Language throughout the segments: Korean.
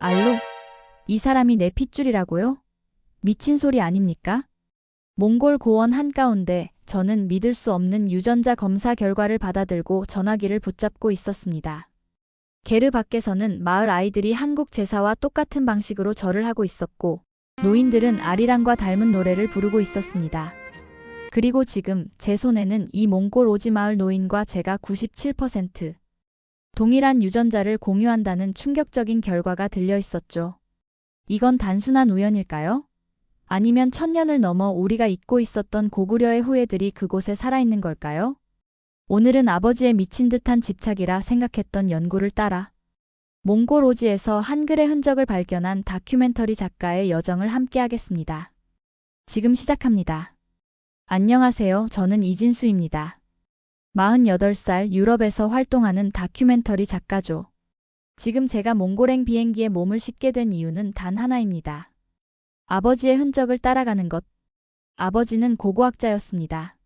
알로? 이 사람이 내 핏줄이라고요? 미친 소리 아닙니까? 몽골 고원 한가운데 저는 믿을 수 없는 유전자 검사 결과를 받아들고 전화기를 붙잡고 있었습니다. 게르 밖에서는 마을 아이들이 한국 제사와 똑같은 방식으로 절을 하고 있었고 노인들은 아리랑과 닮은 노래를 부르고 있었습니다. 그리고 지금 제 손에는 이 몽골 오지 마을 노인과 제가 97% 동일한 유전자를 공유한다는 충격적인 결과가 들려 있었죠. 이건 단순한 우연일까요? 아니면 천년을 넘어 우리가 잊고 있었던 고구려의 후예들이 그곳에 살아있는 걸까요? 오늘은 아버지의 미친 듯한 집착이라 생각했던 연구를 따라 몽골 오지에서 한글의 흔적을 발견한 다큐멘터리 작가의 여정을 함께하겠습니다. 지금 시작합니다. 안녕하세요. 저는 이진수입니다. 48살 유럽에서 활동하는 다큐멘터리 작가죠. 지금 제가 몽골행 비행기에 몸을 싣게 된 이유는 단 하나입니다. 아버지의 흔적을 따라가는 것. 아버지는 고고학자였습니다.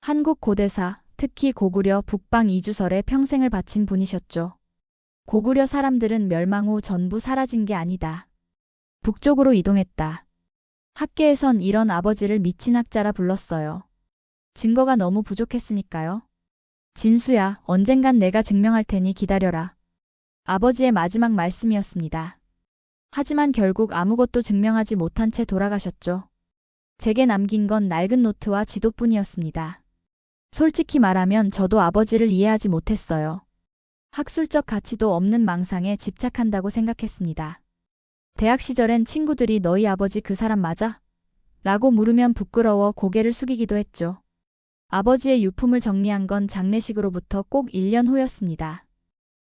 한국 고대사, 특히 고구려 북방 이주설에 평생을 바친 분이셨죠. 고구려 사람들은 멸망 후 전부 사라진 게 아니다. 북쪽으로 이동했다. 학계에선 이런 아버지를 미친 학자라 불렀어요. 증거가 너무 부족했으니까요. 진수야, 언젠간 내가 증명할 테니 기다려라. 아버지의 마지막 말씀이었습니다. 하지만 결국 아무것도 증명하지 못한 채 돌아가셨죠. 제게 남긴 건 낡은 노트와 지도뿐이었습니다. 솔직히 말하면 저도 아버지를 이해하지 못했어요. 학술적 가치도 없는 망상에 집착한다고 생각했습니다. 대학 시절엔 친구들이 너희 아버지 그 사람 맞아? 라고 물으면 부끄러워 고개를 숙이기도 했죠. 아버지의 유품을 정리한 건 장례식으로부터 꼭 1년 후였습니다.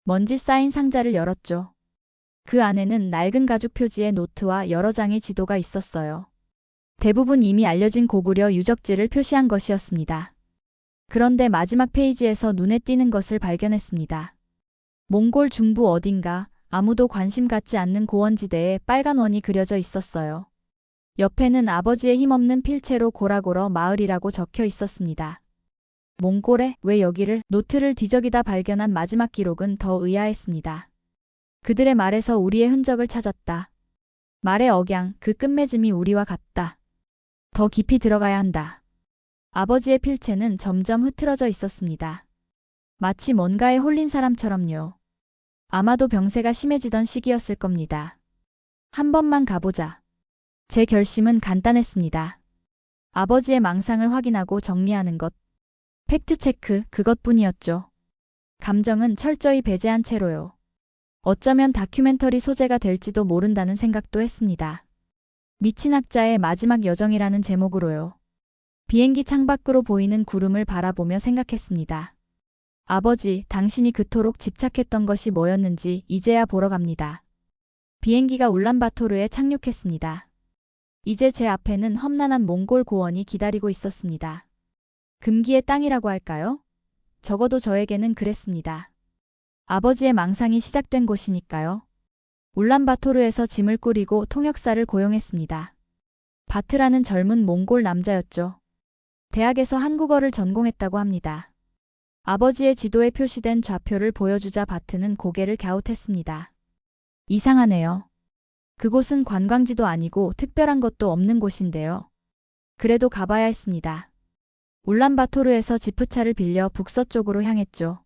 먼지 쌓인 상자를 열었죠. 그 안에는 낡은 가죽 표지의 노트와 여러 장의 지도가 있었어요. 대부분 이미 알려진 고구려 유적지를 표시한 것이었습니다. 그런데 마지막 페이지에서 눈에 띄는 것을 발견했습니다. 몽골 중부 어딘가 아무도 관심 갖지 않는 고원지대에 빨간 원이 그려져 있었어요. 옆에는 아버지의 힘없는 필체로 고라고러 마을이라고 적혀 있었습니다. 몽골에 왜 여기를 노트를 뒤적이다 발견한 마지막 기록은 더 의아했습니다. 그들의 말에서 우리의 흔적을 찾았다. 말의 억양, 그 끝맺음이 우리와 같다. 더 깊이 들어가야 한다. 아버지의 필체는 점점 흐트러져 있었습니다. 마치 뭔가에 홀린 사람처럼요. 아마도 병세가 심해지던 시기였을 겁니다. 한 번만 가보자. 제 결심은 간단했습니다. 아버지의 망상을 확인하고 정리하는 것. 팩트체크, 그것뿐이었죠. 감정은 철저히 배제한 채로요. 어쩌면 다큐멘터리 소재가 될지도 모른다는 생각도 했습니다. 미친 학자의 마지막 여정이라는 제목으로요. 비행기 창밖으로 보이는 구름을 바라보며 생각했습니다. 아버지, 당신이 그토록 집착했던 것이 뭐였는지 이제야 보러 갑니다. 비행기가 울란바토르에 착륙했습니다. 이제 제 앞에는 험난한 몽골 고원이 기다리고 있었습니다. 금기의 땅이라고 할까요? 적어도 저에게는 그랬습니다. 아버지의 망상이 시작된 곳이니까요. 울란바토르에서 짐을 꾸리고 통역사를 고용했습니다. 바트라는 젊은 몽골 남자였죠. 대학에서 한국어를 전공했다고 합니다. 아버지의 지도에 표시된 좌표를 보여주자 바트는 고개를 갸웃했습니다. 이상하네요. 그곳은 관광지도 아니고 특별한 것도 없는 곳인데요. 그래도 가봐야 했습니다. 울란바토르에서 지프차를 빌려 북서쪽으로 향했죠.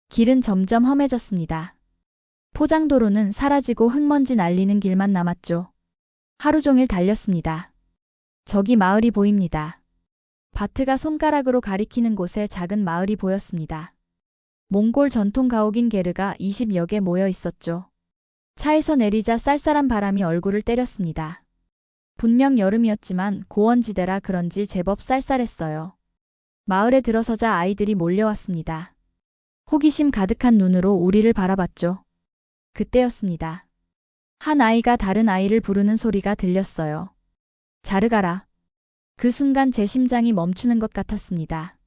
길은 점점 험해졌습니다. 포장도로는 사라지고 흙먼지 날리는 길만 남았죠. 하루 종일 달렸습니다. 저기 마을이 보입니다. 바트가 손가락으로 가리키는 곳에 작은 마을이 보였습니다. 몽골 전통 가옥인 게르가 20여 개 모여 있었죠. 차에서 내리자 쌀쌀한 바람이 얼굴을 때렸습니다. 분명 여름이었지만 고원지대라 그런지 제법 쌀쌀했어요. 마을에 들어서자 아이들이 몰려왔습니다. 호기심 가득한 눈으로 우리를 바라봤죠. 그때였습니다. 한 아이가 다른 아이를 부르는 소리가 들렸어요. 자르가라. 그 순간 제 심장이 멈추는 것 같았습니다.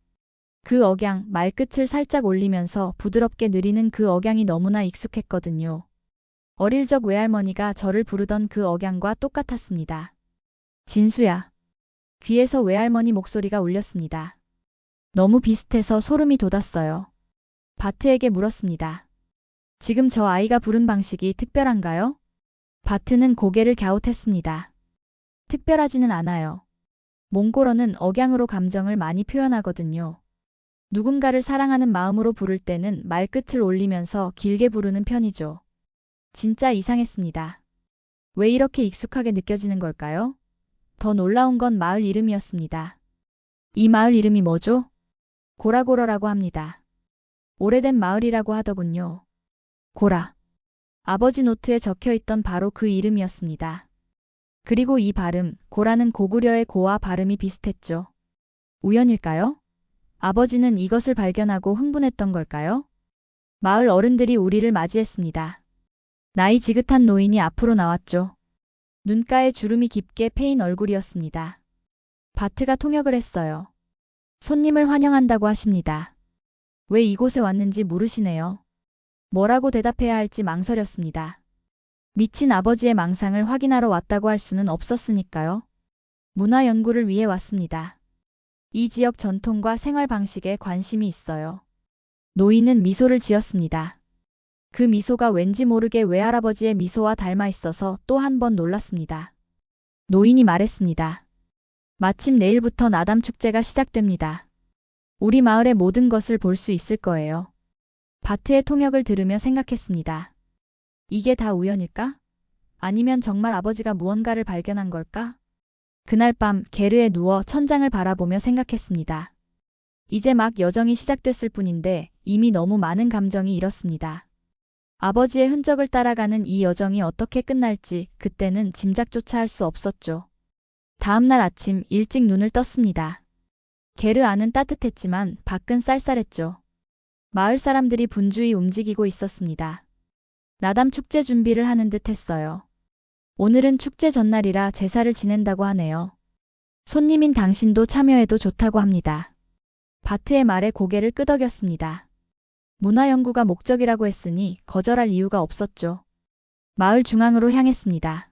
그 억양, 말끝을 살짝 올리면서 부드럽게 느리는 그 억양이 너무나 익숙했거든요. 어릴 적 외할머니가 저를 부르던 그 억양과 똑같았습니다. 진수야. 귀에서 외할머니 목소리가 울렸습니다. 너무 비슷해서 소름이 돋았어요. 바트에게 물었습니다. 지금 저 아이가 부른 방식이 특별한가요? 바트는 고개를 갸웃했습니다. 특별하지는 않아요. 몽골어는 억양으로 감정을 많이 표현하거든요. 누군가를 사랑하는 마음으로 부를 때는 말끝을 올리면서 길게 부르는 편이죠. 진짜 이상했습니다. 왜 이렇게 익숙하게 느껴지는 걸까요? 더 놀라운 건 마을 이름이었습니다. 이 마을 이름이 뭐죠? 고라고러라고 합니다. 오래된 마을이라고 하더군요. 고라. 아버지 노트에 적혀있던 바로 그 이름이었습니다. 그리고 이 발음, 고라는 고구려의 고와 발음이 비슷했죠. 우연일까요? 아버지는 이것을 발견하고 흥분했던 걸까요? 마을 어른들이 우리를 맞이했습니다. 나이 지긋한 노인이 앞으로 나왔죠. 눈가에 주름이 깊게 패인 얼굴이었습니다. 바트가 통역을 했어요. 손님을 환영한다고 하십니다. 왜 이곳에 왔는지 물으시네요. 뭐라고 대답해야 할지 망설였습니다. 미친 아버지의 망상을 확인하러 왔다고 할 수는 없었으니까요. 문화 연구를 위해 왔습니다. 이 지역 전통과 생활 방식에 관심이 있어요. 노인은 미소를 지었습니다. 그 미소가 왠지 모르게 외할아버지의 미소와 닮아 있어서 또 한 번 놀랐습니다. 노인이 말했습니다. 마침 내일부터 나담 축제가 시작됩니다. 우리 마을의 모든 것을 볼 수 있을 거예요. 바트의 통역을 들으며 생각했습니다. 이게 다 우연일까? 아니면 정말 아버지가 무언가를 발견한 걸까? 그날 밤 게르에 누워 천장을 바라보며 생각했습니다. 이제 막 여정이 시작됐을 뿐인데 이미 너무 많은 감정이 일었습니다. 아버지의 흔적을 따라가는 이 여정이 어떻게 끝날지 그때는 짐작조차 할 수 없었죠. 다음 날 아침 일찍 눈을 떴습니다. 게르 안은 따뜻했지만 밖은 쌀쌀했죠. 마을 사람들이 분주히 움직이고 있었습니다. 나담 축제 준비를 하는 듯 했어요. 오늘은 축제 전날이라 제사를 지낸다고 하네요. 손님인 당신도 참여해도 좋다고 합니다. 바트의 말에 고개를 끄덕였습니다. 문화연구가 목적이라고 했으니 거절할 이유가 없었죠. 마을 중앙으로 향했습니다.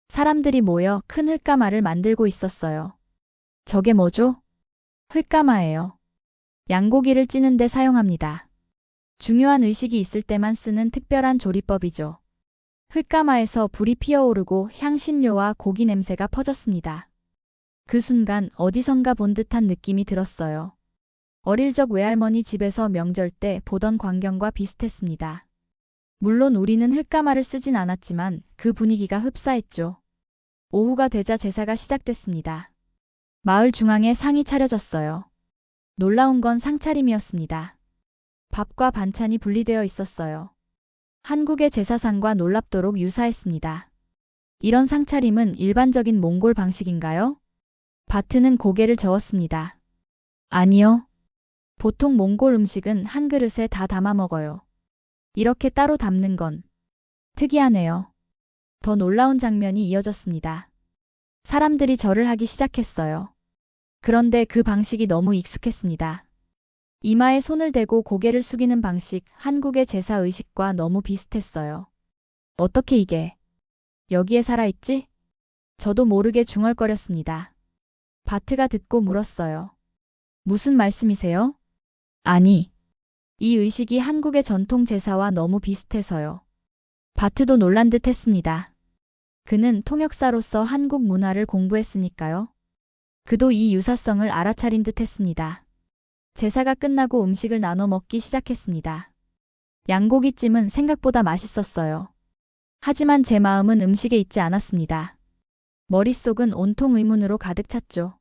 사람들이 모여 큰 흙가마를 만들고 있었어요. 저게 뭐죠? 흙가마예요. 양고기를 찌는 데 사용합니다. 중요한 의식이 있을 때만 쓰는 특별한 조리법이죠. 흙가마에서 불이 피어오르고 향신료와 고기 냄새가 퍼졌습니다. 그 순간 어디선가 본 듯한 느낌이 들었어요. 어릴 적 외할머니 집에서 명절 때 보던 광경과 비슷했습니다. 물론 우리는 흙가마를 쓰진 않았지만 그 분위기가 흡사했죠. 오후가 되자 제사가 시작됐습니다. 마을 중앙에 상이 차려졌어요. 놀라운 건 상차림이었습니다. 밥과 반찬이 분리되어 있었어요. 한국의 제사상과 놀랍도록 유사했습니다. 이런 상차림은 일반적인 몽골 방식인가요? 바트는 고개를 저었습니다. 아니요. 보통 몽골 음식은 한 그릇에 다 담아 먹어요. 이렇게 따로 담는 건 특이하네요. 더 놀라운 장면이 이어졌습니다. 사람들이 절을 하기 시작했어요. 그런데 그 방식이 너무 익숙했습니다. 이마에 손을 대고 고개를 숙이는 방식, 한국의 제사 의식과 너무 비슷했어요. 어떻게 이게 여기에 살아있지? 저도 모르게 중얼거렸습니다. 바트가 듣고 물었어요. 무슨 말씀이세요? 아니, 이 의식이 한국의 전통 제사와 너무 비슷해서요. 바트도 놀란 듯 했습니다. 그는 통역사로서 한국 문화를 공부했으니까요. 그도 이 유사성을 알아차린 듯 했습니다. 제사가 끝나고 음식을 나눠 먹기 시작했습니다. 양고기찜은 생각보다 맛있었어요. 하지만 제 마음은 음식에 있지 않았습니다. 머릿속은 온통 의문으로 가득 찼죠.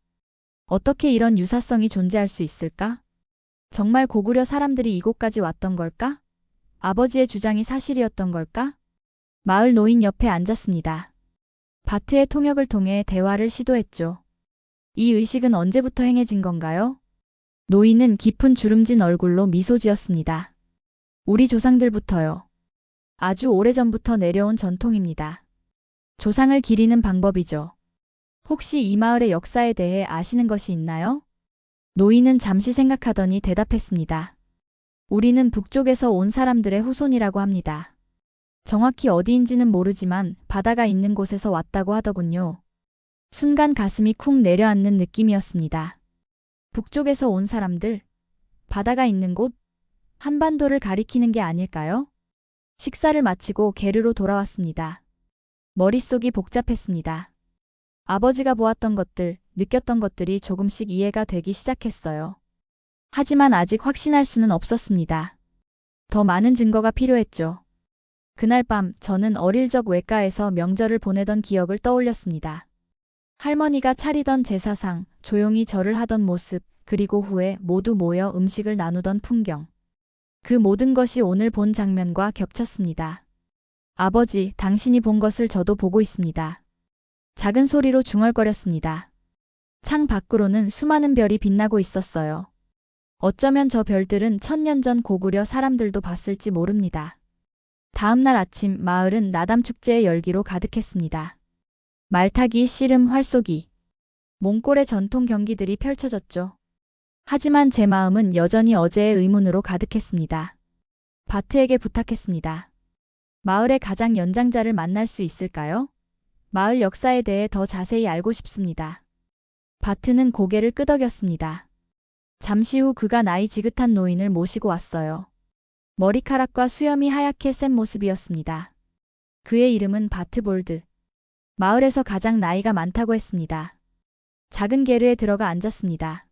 어떻게 이런 유사성이 존재할 수 있을까? 정말 고구려 사람들이 이곳까지 왔던 걸까? 아버지의 주장이 사실이었던 걸까? 마을 노인 옆에 앉았습니다. 바트의 통역을 통해 대화를 시도했죠. 이 의식은 언제부터 행해진 건가요? 노인은 깊은 주름진 얼굴로 미소 지었습니다. 우리 조상들부터요. 아주 오래전부터 내려온 전통입니다. 조상을 기리는 방법이죠. 혹시 이 마을의 역사에 대해 아시는 것이 있나요? 노인은 잠시 생각하더니 대답했습니다. 우리는 북쪽에서 온 사람들의 후손이라고 합니다. 정확히 어디인지는 모르지만 바다가 있는 곳에서 왔다고 하더군요. 순간 가슴이 쿵 내려앉는 느낌이었습니다. 북쪽에서 온 사람들, 바다가 있는 곳, 한반도를 가리키는 게 아닐까요? 식사를 마치고 게르로 돌아왔습니다. 머릿속이 복잡했습니다. 아버지가 보았던 것들, 느꼈던 것들이 조금씩 이해가 되기 시작했어요. 하지만 아직 확신할 수는 없었습니다. 더 많은 증거가 필요했죠. 그날 밤 저는 어릴 적 외가에서 명절을 보내던 기억을 떠올렸습니다. 할머니가 차리던 제사상, 조용히 절을 하던 모습, 그리고 후에 모두 모여 음식을 나누던 풍경. 그 모든 것이 오늘 본 장면과 겹쳤습니다. 아버지, 당신이 본 것을 저도 보고 있습니다. 작은 소리로 중얼거렸습니다. 창 밖으로는 수많은 별이 빛나고 있었어요. 어쩌면 저 별들은 1000년 전 고구려 사람들도 봤을지 모릅니다. 다음 날 아침 마을은 나담 축제의 열기로 가득했습니다. 말타기, 씨름, 활쏘기. 몽골의 전통 경기들이 펼쳐졌죠. 하지만 제 마음은 여전히 어제의 의문으로 가득했습니다. 바트에게 부탁했습니다. 마을의 가장 연장자를 만날 수 있을까요? 마을 역사에 대해 더 자세히 알고 싶습니다. 바트는 고개를 끄덕였습니다. 잠시 후 그가 나이 지긋한 노인을 모시고 왔어요. 머리카락과 수염이 하얗게 센 모습이었습니다. 그의 이름은 바트볼드. 마을에서 가장 나이가 많다고 했습니다. 작은 게르에 들어가 앉았습니다.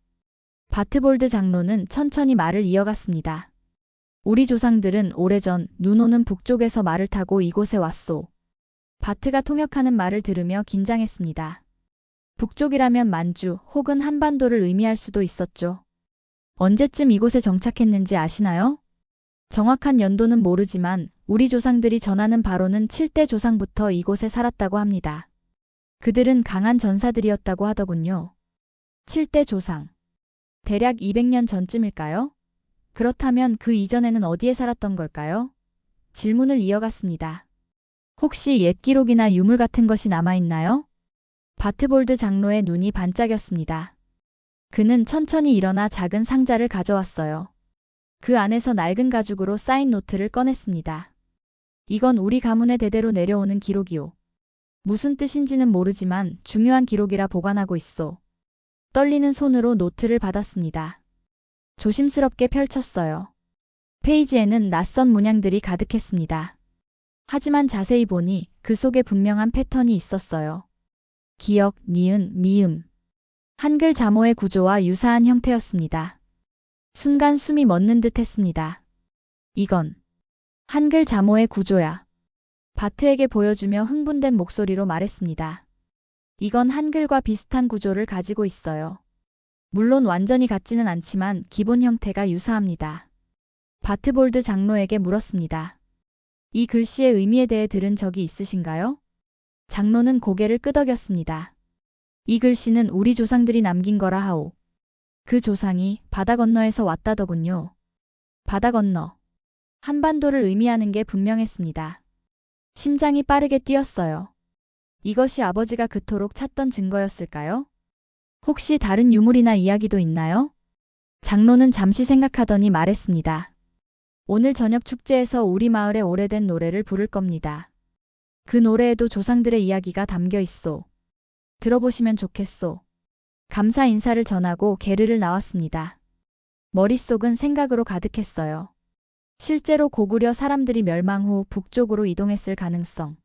바트볼드 장로는 천천히 말을 이어갔습니다. 우리 조상들은 오래전 눈 오는 북쪽에서 말을 타고 이곳에 왔소. 바트가 통역하는 말을 들으며 긴장했습니다. 북쪽이라면 만주 혹은 한반도를 의미할 수도 있었죠. 언제쯤 이곳에 정착했는지 아시나요? 정확한 연도는 모르지만 우리 조상들이 전하는 바로는 7대 조상부터 이곳에 살았다고 합니다. 그들은 강한 전사들이었다고 하더군요. 7대 조상. 대략 200년 전쯤일까요? 그렇다면 그 이전에는 어디에 살았던 걸까요? 질문을 이어갔습니다. 혹시 옛 기록이나 유물 같은 것이 남아있나요? 바트볼드 장로의 눈이 반짝였습니다. 그는 천천히 일어나 작은 상자를 가져왔어요. 그 안에서 낡은 가죽으로 쌓인 노트를 꺼냈습니다. 이건 우리 가문의 대대로 내려오는 기록이오. 무슨 뜻인지는 모르지만 중요한 기록이라 보관하고 있소. 떨리는 손으로 노트를 받았습니다. 조심스럽게 펼쳤어요. 페이지에는 낯선 문양들이 가득했습니다. 하지만 자세히 보니 그 속에 분명한 패턴이 있었어요. 기역, 니은, 미음. 한글 자모의 구조와 유사한 형태였습니다. 순간 숨이 멎는 듯 했습니다. 이건 한글 자모의 구조야. 바트에게 보여주며 흥분된 목소리로 말했습니다. 이건 한글과 비슷한 구조를 가지고 있어요. 물론 완전히 같지는 않지만 기본 형태가 유사합니다. 바트볼드 장로에게 물었습니다. 이 글씨의 의미에 대해 들은 적이 있으신가요? 장로는 고개를 끄덕였습니다. 이 글씨는 우리 조상들이 남긴 거라 하오. 그 조상이 바다 건너에서 왔다더군요. 바다 건너. 한반도를 의미하는 게 분명했습니다. 심장이 빠르게 뛰었어요. 이것이 아버지가 그토록 찾던 증거였을까요? 혹시 다른 유물이나 이야기도 있나요? 장로는 잠시 생각하더니 말했습니다. 오늘 저녁 축제에서 우리 마을의 오래된 노래를 부를 겁니다. 그 노래에도 조상들의 이야기가 담겨 있소. 들어보시면 좋겠소. 감사 인사를 전하고 게르를 나왔습니다. 머릿속은 생각으로 가득했어요. 실제로 고구려 사람들이 멸망 후 북쪽으로 이동했을 가능성.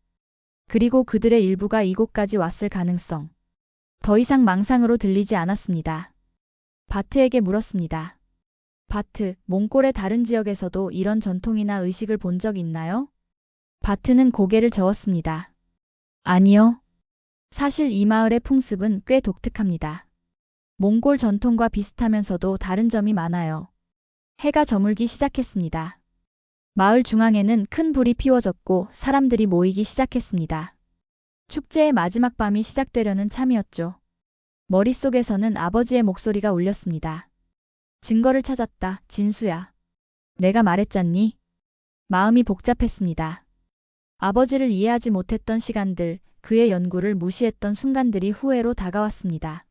그리고 그들의 일부가 이곳까지 왔을 가능성. 더 이상 망상으로 들리지 않았습니다. 바트에게 물었습니다. 바트, 몽골의 다른 지역에서도 이런 전통이나 의식을 본 적 있나요? 바트는 고개를 저었습니다. 아니요. 사실 이 마을의 풍습은 꽤 독특합니다. 몽골 전통과 비슷하면서도 다른 점이 많아요. 해가 저물기 시작했습니다. 마을 중앙에는 큰 불이 피워졌고 사람들이 모이기 시작했습니다. 축제의 마지막 밤이 시작되려는 참이었죠. 머릿속에서는 아버지의 목소리가 울렸습니다. 증거를 찾았다, 진수야. 내가 말했잖니? 마음이 복잡했습니다. 아버지를 이해하지 못했던 시간들, 그의 연구를 무시했던 순간들이 후회로 다가왔습니다.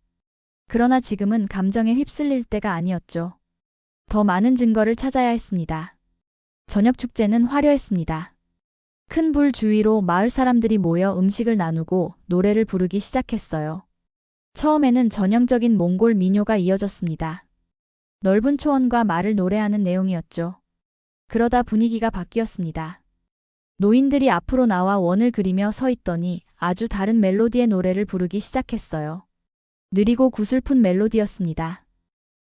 그러나 지금은 감정에 휩쓸릴 때가 아니었죠. 더 많은 증거를 찾아야 했습니다. 저녁 축제는 화려했습니다. 큰 불 주위로 마을 사람들이 모여 음식을 나누고 노래를 부르기 시작했어요. 처음에는 전형적인 몽골 민요가 이어졌습니다. 넓은 초원과 말을 노래하는 내용이었죠. 그러다 분위기가 바뀌었습니다. 노인들이 앞으로 나와 원을 그리며 서 있더니 아주 다른 멜로디의 노래를 부르기 시작했어요. 느리고 구슬픈 멜로디였습니다.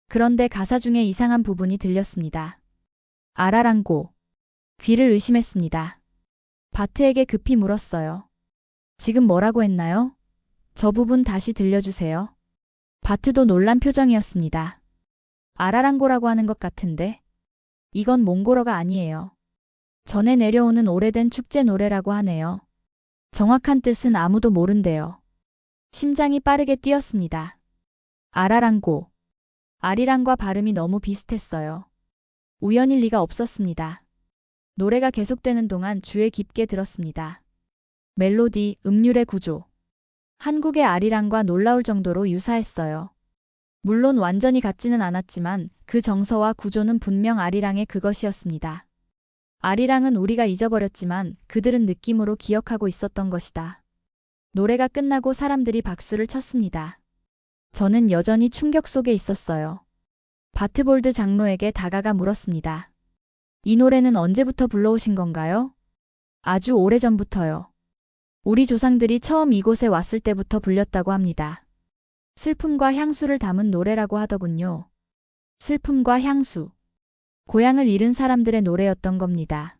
그런데 가사 중에 이상한 부분이 들렸습니다. 아라랑고. 귀를 의심했습니다. 바트에게 급히 물었어요. 지금 뭐라고 했나요? 저 부분 다시 들려주세요. 바트도 놀란 표정이었습니다. 아라랑고라고 하는 것 같은데? 이건 몽골어가 아니에요. 전에 내려오는 오래된 축제 노래라고 하네요. 정확한 뜻은 아무도 모른대요. 심장이 빠르게 뛰었습니다. 아라랑고. 아리랑과 발음이 너무 비슷했어요. 우연일 리가 없었습니다. 노래가 계속되는 동안 귀에 깊게 들었습니다. 멜로디, 음률의 구조. 한국의 아리랑과 놀라울 정도로 유사했어요. 물론 완전히 같지는 않았지만 그 정서와 구조는 분명 아리랑의 그것이었습니다. 아리랑은 우리가 잊어버렸지만 그들은 느낌으로 기억하고 있었던 것이다. 노래가 끝나고 사람들이 박수를 쳤습니다. 저는 여전히 충격 속에 있었어요. 바트볼드 장로에게 다가가 물었습니다. 이 노래는 언제부터 불러오신 건가요? 아주 오래전부터요. 우리 조상들이 처음 이곳에 왔을 때부터 불렸다고 합니다. 슬픔과 향수를 담은 노래라고 하더군요. 슬픔과 향수. 고향을 잃은 사람들의 노래였던 겁니다.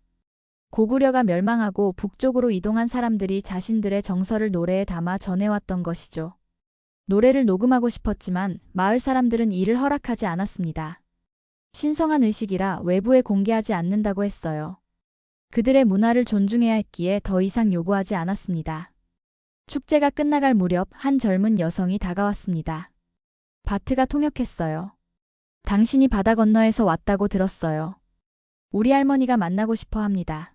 고구려가 멸망하고 북쪽으로 이동한 사람들이 자신들의 정서를 노래에 담아 전해왔던 것이죠. 노래를 녹음하고 싶었지만 마을 사람들은 이를 허락하지 않았습니다. 신성한 의식이라 외부에 공개하지 않는다고 했어요. 그들의 문화를 존중해야 했기에 더 이상 요구하지 않았습니다. 축제가 끝나갈 무렵 한 젊은 여성이 다가왔습니다. 바트가 통역했어요. 당신이 바다 건너에서 왔다고 들었어요. 우리 할머니가 만나고 싶어 합니다.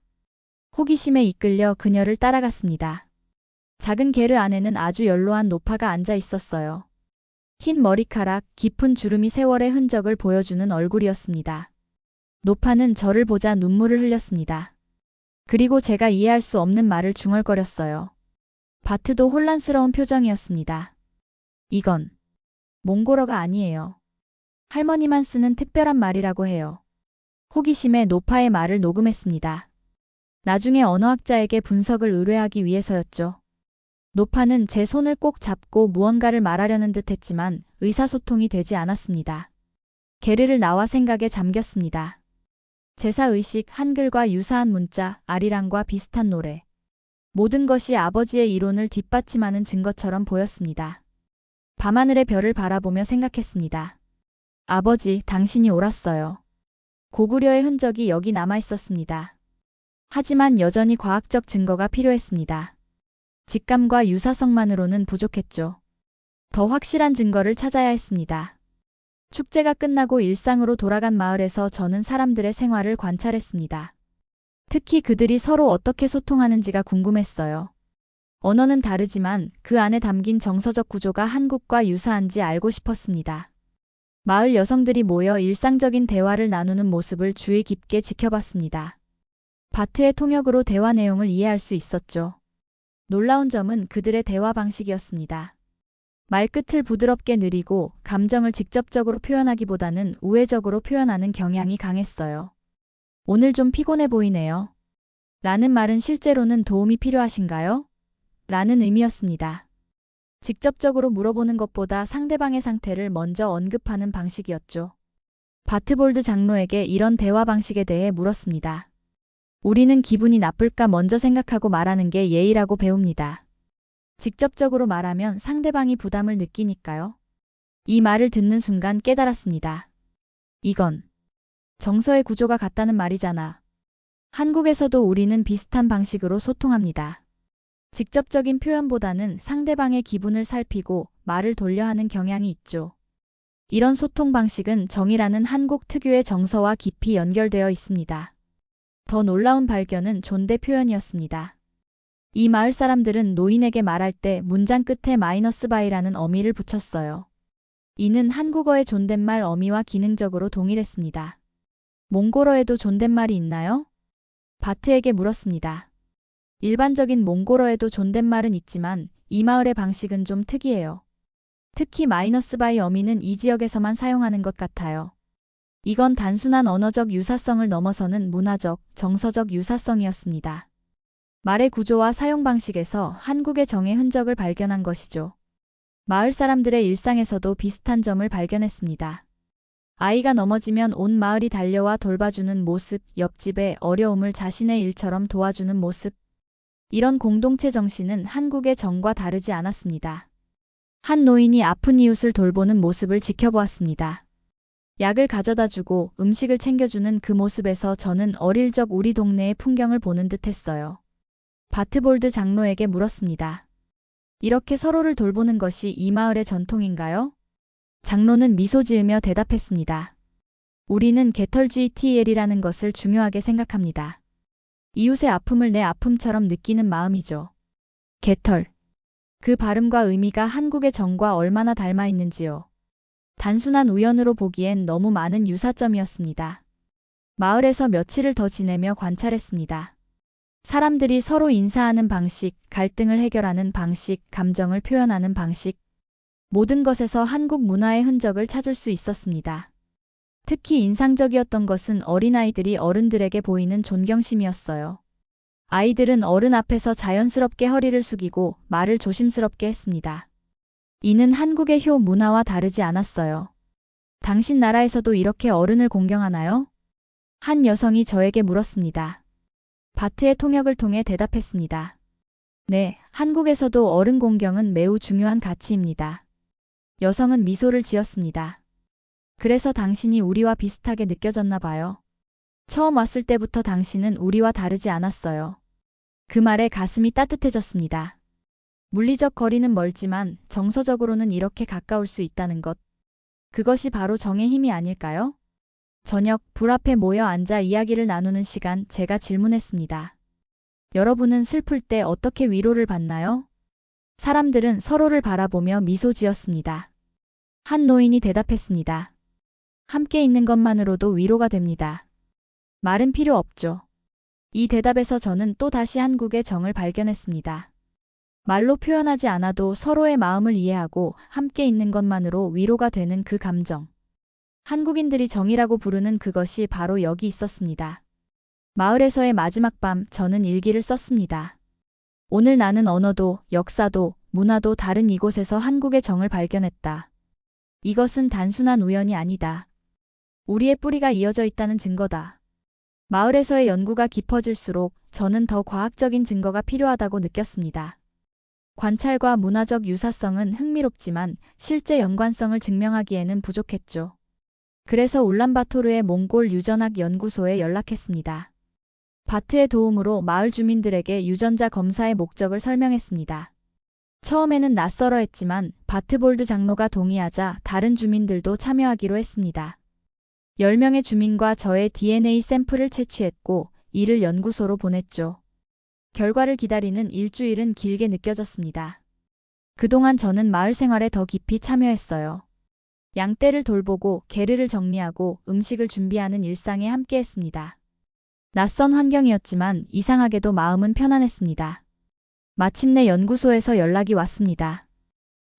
호기심에 이끌려 그녀를 따라갔습니다. 작은 게르 안에는 아주 연로한 노파가 앉아 있었어요. 흰 머리카락, 깊은 주름이 세월의 흔적을 보여주는 얼굴이었습니다. 노파는 저를 보자 눈물을 흘렸습니다. 그리고 제가 이해할 수 없는 말을 중얼거렸어요. 바트도 혼란스러운 표정이었습니다. 이건 몽골어가 아니에요. 할머니만 쓰는 특별한 말이라고 해요. 호기심에 노파의 말을 녹음했습니다. 나중에 언어학자에게 분석을 의뢰하기 위해서였죠. 노파는 제 손을 꼭 잡고 무언가를 말하려는 듯 했지만 의사소통이 되지 않았습니다. 게르를 나와 생각에 잠겼습니다. 제사의식, 한글과 유사한 문자, 아리랑과 비슷한 노래. 모든 것이 아버지의 이론을 뒷받침하는 증거처럼 보였습니다. 밤하늘의 별을 바라보며 생각했습니다. 아버지, 당신이 옳았어요. 고구려의 흔적이 여기 남아 있었습니다. 하지만 여전히 과학적 증거가 필요했습니다. 직감과 유사성만으로는 부족했죠. 더 확실한 증거를 찾아야 했습니다. 축제가 끝나고 일상으로 돌아간 마을에서 저는 사람들의 생활을 관찰했습니다. 특히 그들이 서로 어떻게 소통하는지가 궁금했어요. 언어는 다르지만 그 안에 담긴 정서적 구조가 한국과 유사한지 알고 싶었습니다. 마을 여성들이 모여 일상적인 대화를 나누는 모습을 주의 깊게 지켜봤습니다. 바트의 통역으로 대화 내용을 이해할 수 있었죠. 놀라운 점은 그들의 대화 방식이었습니다. 말끝을 부드럽게 느리고 감정을 직접적으로 표현하기보다는 우회적으로 표현하는 경향이 강했어요. 오늘 좀 피곤해 보이네요. 라는 말은 실제로는 도움이 필요하신가요? 라는 의미였습니다. 직접적으로 물어보는 것보다 상대방의 상태를 먼저 언급하는 방식이었죠. 바트볼드 장로에게 이런 대화 방식에 대해 물었습니다. 우리는 기분이 나쁠까 먼저 생각하고 말하는 게 예의라고 배웁니다. 직접적으로 말하면 상대방이 부담을 느끼니까요. 이 말을 듣는 순간 깨달았습니다. 이건 정서의 구조가 같다는 말이잖아. 한국에서도 우리는 비슷한 방식으로 소통합니다. 직접적인 표현보다는 상대방의 기분을 살피고 말을 돌려 하는 경향이 있죠. 이런 소통 방식은 정이라는 한국 특유의 정서와 깊이 연결되어 있습니다. 더 놀라운 발견은 존대 표현이었습니다. 이 마을 사람들은 노인에게 말할 때 문장 끝에 -바이라는 어미를 붙였어요. 이는 한국어의 존댓말 어미와 기능적으로 동일했습니다. 몽골어에도 존댓말이 있나요? 바트에게 물었습니다. 일반적인 몽골어에도 존댓말은 있지만 이 마을의 방식은 좀 특이해요. 특히 -바이 어미는 이 지역에서만 사용하는 것 같아요. 이건 단순한 언어적 유사성을 넘어서는 문화적, 정서적 유사성이었습니다. 말의 구조와 사용 방식에서 한국의 정의 흔적을 발견한 것이죠. 마을 사람들의 일상에서도 비슷한 점을 발견했습니다. 아이가 넘어지면 온 마을이 달려와 돌봐주는 모습, 옆집의 어려움을 자신의 일처럼 도와주는 모습. 이런 공동체 정신은 한국의 정과 다르지 않았습니다. 한 노인이 아픈 이웃을 돌보는 모습을 지켜보았습니다. 약을 가져다 주고 음식을 챙겨주는 그 모습에서 저는 어릴 적 우리 동네의 풍경을 보는 듯 했어요. 바트볼드 장로에게 물었습니다. 이렇게 서로를 돌보는 것이 이 마을의 전통인가요? 장로는 미소 지으며 대답했습니다. 우리는 게털GTL이라는 것을 중요하게 생각합니다. 이웃의 아픔을 내 아픔처럼 느끼는 마음이죠. 게털. 그 발음과 의미가 한국의 정과 얼마나 닮아 있는지요. 단순한 우연으로 보기엔 너무 많은 유사점이었습니다. 마을에서 며칠을 더 지내며 관찰했습니다. 사람들이 서로 인사하는 방식, 갈등을 해결하는 방식, 감정을 표현하는 방식. 모든 것에서 한국 문화의 흔적을 찾을 수 있었습니다. 특히 인상적이었던 것은 어린아이들이 어른들에게 보이는 존경심이었어요. 아이들은 어른 앞에서 자연스럽게 허리를 숙이고 말을 조심스럽게 했습니다. 이는 한국의 효 문화와 다르지 않았어요. 당신 나라에서도 이렇게 어른을 공경하나요? 한 여성이 저에게 물었습니다. 바트의 통역을 통해 대답했습니다. 네, 한국에서도 어른 공경은 매우 중요한 가치입니다. 여성은 미소를 지었습니다. 그래서 당신이 우리와 비슷하게 느껴졌나 봐요. 처음 왔을 때부터 당신은 우리와 다르지 않았어요. 그 말에 가슴이 따뜻해졌습니다. 물리적 거리는 멀지만 정서적으로는 이렇게 가까울 수 있다는 것. 그것이 바로 정의 힘이 아닐까요? 저녁 불 앞에 모여 앉아 이야기를 나누는 시간 제가 질문했습니다. 여러분은 슬플 때 어떻게 위로를 받나요? 사람들은 서로를 바라보며 미소 지었습니다. 한 노인이 대답했습니다. 함께 있는 것만으로도 위로가 됩니다. 말은 필요 없죠. 이 대답에서 저는 또 다시 한국의 정을 발견했습니다. 말로 표현하지 않아도 서로의 마음을 이해하고 함께 있는 것만으로 위로가 되는 그 감정. 한국인들이 정이라고 부르는 그것이 바로 여기 있었습니다. 마을에서의 마지막 밤 저는 일기를 썼습니다. 오늘 나는 언어도, 역사도, 문화도 다른 이곳에서 한국의 정을 발견했다. 이것은 단순한 우연이 아니다. 우리의 뿌리가 이어져 있다는 증거다. 마을에서의 연구가 깊어질수록 저는 더 과학적인 증거가 필요하다고 느꼈습니다. 관찰과 문화적 유사성은 흥미롭지만 실제 연관성을 증명하기에는 부족했죠. 그래서 울란바토르의 몽골 유전학 연구소에 연락했습니다. 바트의 도움으로 마을 주민들에게 유전자 검사의 목적을 설명했습니다. 처음에는 낯설어 했지만 바트볼드 장로가 동의하자 다른 주민들도 참여하기로 했습니다. 10명의 주민과 저의 DNA 샘플을 채취했고 이를 연구소로 보냈죠. 결과를 기다리는 일주일은 길게 느껴졌습니다. 그동안 저는 마을 생활에 더 깊이 참여했어요. 양떼를 돌보고 게르를 정리하고 음식을 준비하는 일상에 함께했습니다. 낯선 환경이었지만 이상하게도 마음은 편안했습니다. 마침내 연구소에서 연락이 왔습니다.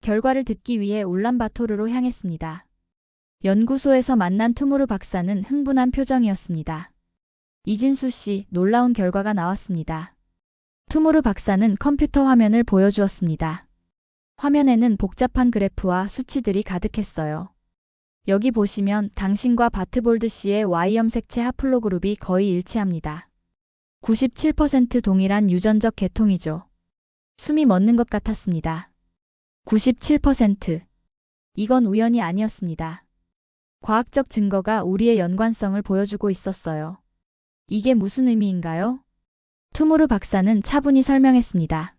결과를 듣기 위해 울란바토르로 향했습니다. 연구소에서 만난 투무르 박사는 흥분한 표정이었습니다. 이진수 씨, 놀라운 결과가 나왔습니다. 투무르 박사는 컴퓨터 화면을 보여주었습니다. 화면에는 복잡한 그래프와 수치들이 가득했어요. 여기 보시면 당신과 바트볼드 씨의 Y염색체 하플로그룹이 거의 일치합니다. 97% 동일한 유전적 계통이죠. 숨이 멎는 것 같았습니다. 97%. 이건 우연이 아니었습니다. 과학적 증거가 우리의 연관성을 보여주고 있었어요. 이게 무슨 의미인가요? 투무르 박사는 차분히 설명했습니다.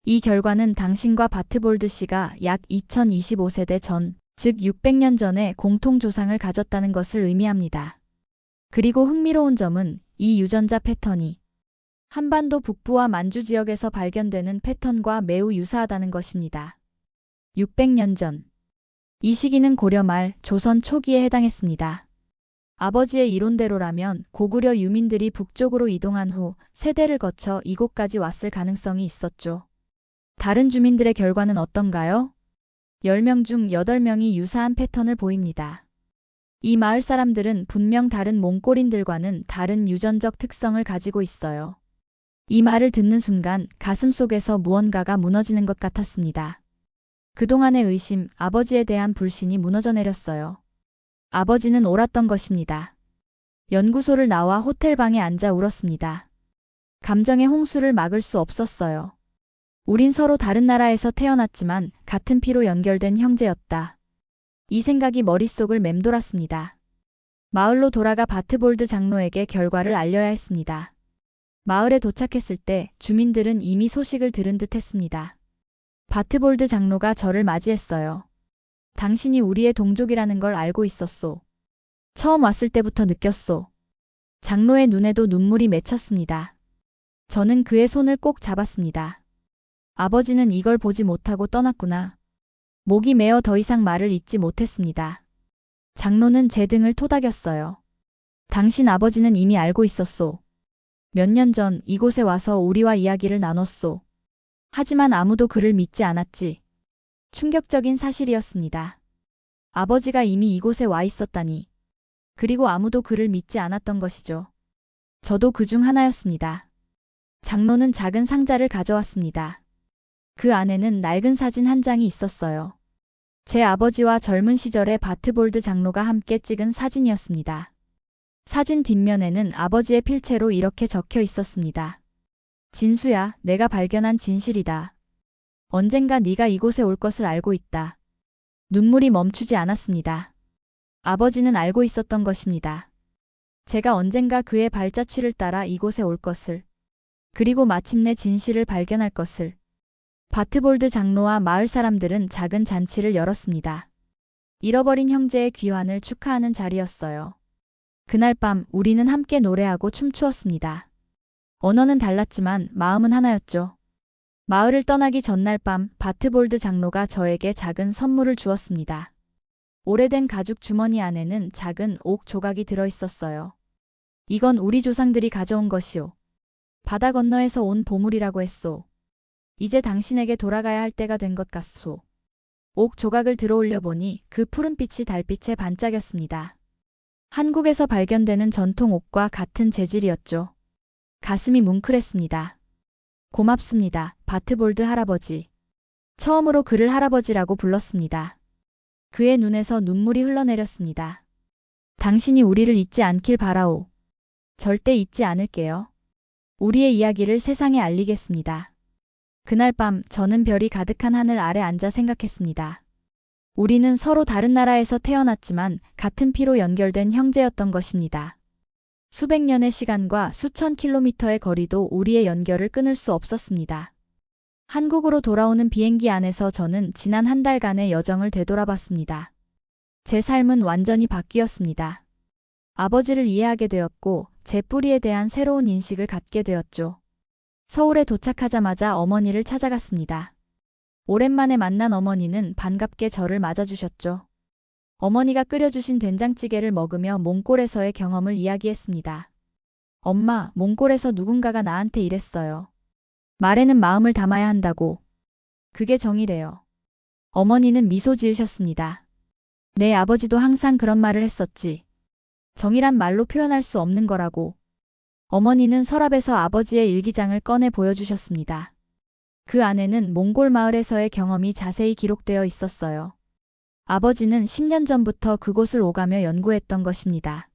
이 결과는 당신과 바트볼드 씨가 약 2025세대 전, 즉 600년 전에 공통 조상을 가졌다는 것을 의미합니다. 그리고 흥미로운 점은 이 유전자 패턴이 한반도 북부와 만주 지역에서 발견되는 패턴과 매우 유사하다는 것입니다. 600년 전. 이 시기는 고려 말, 조선 초기에 해당했습니다. 아버지의 이론대로라면 고구려 유민들이 북쪽으로 이동한 후 세대를 거쳐 이곳까지 왔을 가능성이 있었죠. 다른 주민들의 결과는 어떤가요? 10명 중 8명이 유사한 패턴을 보입니다. 이 마을 사람들은 분명 다른 몽골인들과는 다른 유전적 특성을 가지고 있어요. 이 말을 듣는 순간 가슴 속에서 무언가가 무너지는 것 같았습니다. 그동안의 의심, 아버지에 대한 불신이 무너져 내렸어요. 아버지는 옳았던 것입니다. 연구소를 나와 호텔방에 앉아 울었습니다. 감정의 홍수를 막을 수 없었어요. 우린 서로 다른 나라에서 태어났지만 같은 피로 연결된 형제였다. 이 생각이 머릿속을 맴돌았습니다. 마을로 돌아가 바트볼드 장로에게 결과를 알려야 했습니다. 마을에 도착했을 때 주민들은 이미 소식을 들은 듯 했습니다. 바트볼드 장로가 저를 맞이했어요. 당신이 우리의 동족이라는 걸 알고 있었소. 처음 왔을 때부터 느꼈소. 장로의 눈에도 눈물이 맺혔습니다. 저는 그의 손을 꼭 잡았습니다. 아버지는 이걸 보지 못하고 떠났구나. 목이 메어 더 이상 말을 잇지 못했습니다. 장로는 제 등을 토닥였어요. 당신 아버지는 이미 알고 있었소. 몇 년 전 이곳에 와서 우리와 이야기를 나눴소. 하지만 아무도 그를 믿지 않았지. 충격적인 사실이었습니다. 아버지가 이미 이곳에 와 있었다니. 그리고 아무도 그를 믿지 않았던 것이죠. 저도 그중 하나였습니다. 장로는 작은 상자를 가져왔습니다. 그 안에는 낡은 사진 한 장이 있었어요. 제 아버지와 젊은 시절의 바트볼드 장로가 함께 찍은 사진이었습니다. 사진 뒷면에는 아버지의 필체로 이렇게 적혀 있었습니다. 진수야, 내가 발견한 진실이다. 언젠가 네가 이곳에 올 것을 알고 있다. 눈물이 멈추지 않았습니다. 아버지는 알고 있었던 것입니다. 제가 언젠가 그의 발자취를 따라 이곳에 올 것을. 그리고 마침내 진실을 발견할 것을. 바트볼드 장로와 마을 사람들은 작은 잔치를 열었습니다. 잃어버린 형제의 귀환을 축하하는 자리였어요. 그날 밤 우리는 함께 노래하고 춤추었습니다. 언어는 달랐지만 마음은 하나였죠. 마을을 떠나기 전날 밤 바트볼드 장로가 저에게 작은 선물을 주었습니다. 오래된 가죽 주머니 안에는 작은 옥 조각이 들어있었어요. 이건 우리 조상들이 가져온 것이오. 바다 건너에서 온 보물이라고 했소. 이제 당신에게 돌아가야 할 때가 된 것 같소. 옥 조각을 들어올려 보니 그 푸른빛이 달빛에 반짝였습니다. 한국에서 발견되는 전통 옥과 같은 재질이었죠. 가슴이 뭉클했습니다. 고맙습니다, 바트볼드 할아버지. 처음으로 그를 할아버지라고 불렀습니다. 그의 눈에서 눈물이 흘러내렸습니다. 당신이 우리를 잊지 않길 바라오. 절대 잊지 않을게요. 우리의 이야기를 세상에 알리겠습니다. 그날 밤 저는 별이 가득한 하늘 아래 앉아 생각했습니다. 우리는 서로 다른 나라에서 태어났지만 같은 피로 연결된 형제였던 것입니다. 수백 년의 시간과 수천 킬로미터의 거리도 우리의 연결을 끊을 수 없었습니다. 한국으로 돌아오는 비행기 안에서 저는 지난 한 달간의 여정을 되돌아봤습니다. 제 삶은 완전히 바뀌었습니다. 아버지를 이해하게 되었고 제 뿌리에 대한 새로운 인식을 갖게 되었죠. 서울에 도착하자마자 어머니를 찾아갔습니다. 오랜만에 만난 어머니는 반갑게 저를 맞아주셨죠. 어머니가 끓여주신 된장찌개를 먹으며 몽골에서의 경험을 이야기했습니다. 엄마, 몽골에서 누군가가 나한테 이랬어요. 말에는 마음을 담아야 한다고. 그게 정이래요. 어머니는 미소 지으셨습니다. 내 아버지도 항상 그런 말을 했었지. 정이란 말로 표현할 수 없는 거라고. 어머니는 서랍에서 아버지의 일기장을 꺼내 보여주셨습니다. 그 안에는 몽골 마을에서의 경험이 자세히 기록되어 있었어요. 아버지는 10년 전부터 그곳을 오가며 연구했던 것입니다.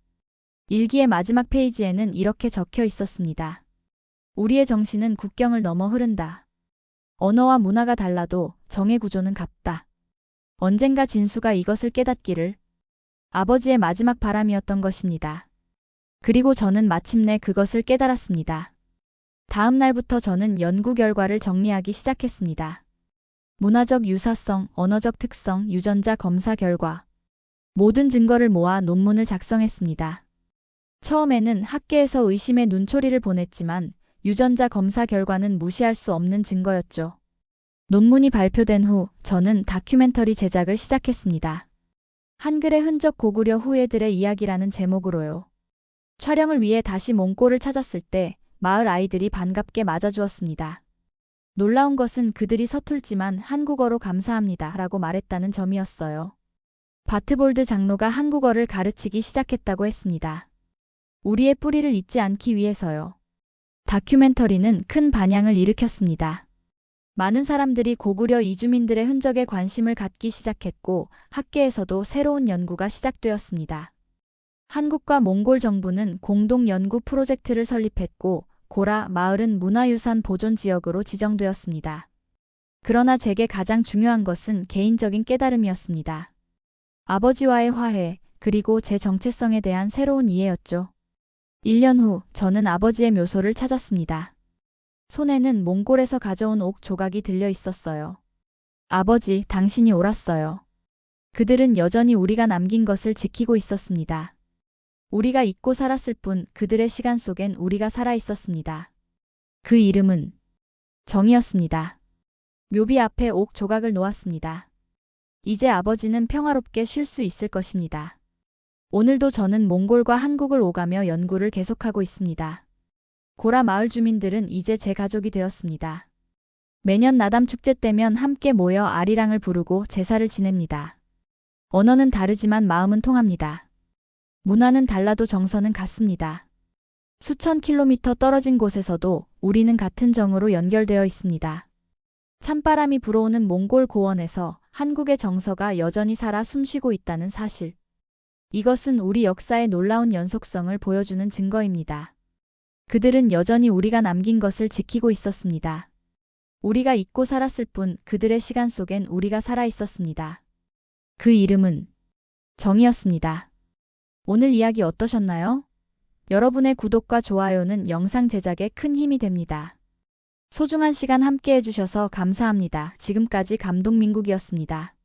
일기의 마지막 페이지에는 이렇게 적혀 있었습니다. 우리의 정신은 국경을 넘어 흐른다. 언어와 문화가 달라도 정의 구조는 같다. 언젠가 진수가 이것을 깨닫기를. 아버지의 마지막 바람이었던 것입니다. 그리고 저는 마침내 그것을 깨달았습니다. 다음 날부터 저는 연구 결과를 정리하기 시작했습니다. 문화적 유사성, 언어적 특성, 유전자 검사 결과. 모든 증거를 모아 논문을 작성했습니다. 처음에는 학계에서 의심의 눈초리를 보냈지만 유전자 검사 결과는 무시할 수 없는 증거였죠. 논문이 발표된 후 저는 다큐멘터리 제작을 시작했습니다. 한글의 흔적 고구려 후예들의 이야기라는 제목으로요. 촬영을 위해 다시 몽골을 찾았을 때 마을 아이들이 반갑게 맞아주었습니다. 놀라운 것은 그들이 서툴지만 한국어로 감사합니다 라고 말했다는 점이었어요. 바트볼드 장로가 한국어를 가르치기 시작했다고 했습니다. 우리의 뿌리를 잊지 않기 위해서요. 다큐멘터리는 큰 반향을 일으켰습니다. 많은 사람들이 고구려 이주민들의 흔적에 관심을 갖기 시작했고 학계에서도 새로운 연구가 시작되었습니다. 한국과 몽골 정부는 공동 연구 프로젝트를 설립했고 고라 마을은 문화유산 보존 지역으로 지정되었습니다. 그러나 제게 가장 중요한 것은 개인적인 깨달음이었습니다. 아버지와의 화해, 그리고 제 정체성에 대한 새로운 이해였죠. 1년 후 저는 아버지의 묘소를 찾았습니다. 손에는 몽골에서 가져온 옥 조각이 들려 있었어요. 아버지, 당신이 옳았어요. 그들은 여전히 우리가 남긴 것을 지키고 있었습니다. 우리가 잊고 살았을 뿐 그들의 시간 속엔 우리가 살아 있었습니다. 그 이름은 정이었습니다. 묘비 앞에 옥 조각을 놓았습니다. 이제 아버지는 평화롭게 쉴 수 있을 것입니다. 오늘도 저는 몽골과 한국을 오가며 연구를 계속하고 있습니다. 고라 마을 주민들은 이제 제 가족이 되었습니다. 매년 나담 축제 때면 함께 모여 아리랑을 부르고 제사를 지냅니다. 언어는 다르지만 마음은 통합니다. 문화는 달라도 정서는 같습니다. 수천 킬로미터 떨어진 곳에서도 우리는 같은 정으로 연결되어 있습니다. 찬바람이 불어오는 몽골 고원에서 한국의 정서가 여전히 살아 숨쉬고 있다는 사실. 이것은 우리 역사의 놀라운 연속성을 보여주는 증거입니다. 그들은 여전히 우리가 남긴 것을 지키고 있었습니다. 우리가 잊고 살았을 뿐 그들의 시간 속엔 우리가 살아 있었습니다. 그 이름은 정이었습니다. 오늘 이야기 어떠셨나요? 여러분의 구독과 좋아요는 영상 제작에 큰 힘이 됩니다. 소중한 시간 함께 해주셔서 감사합니다. 지금까지 감동민국이었습니다.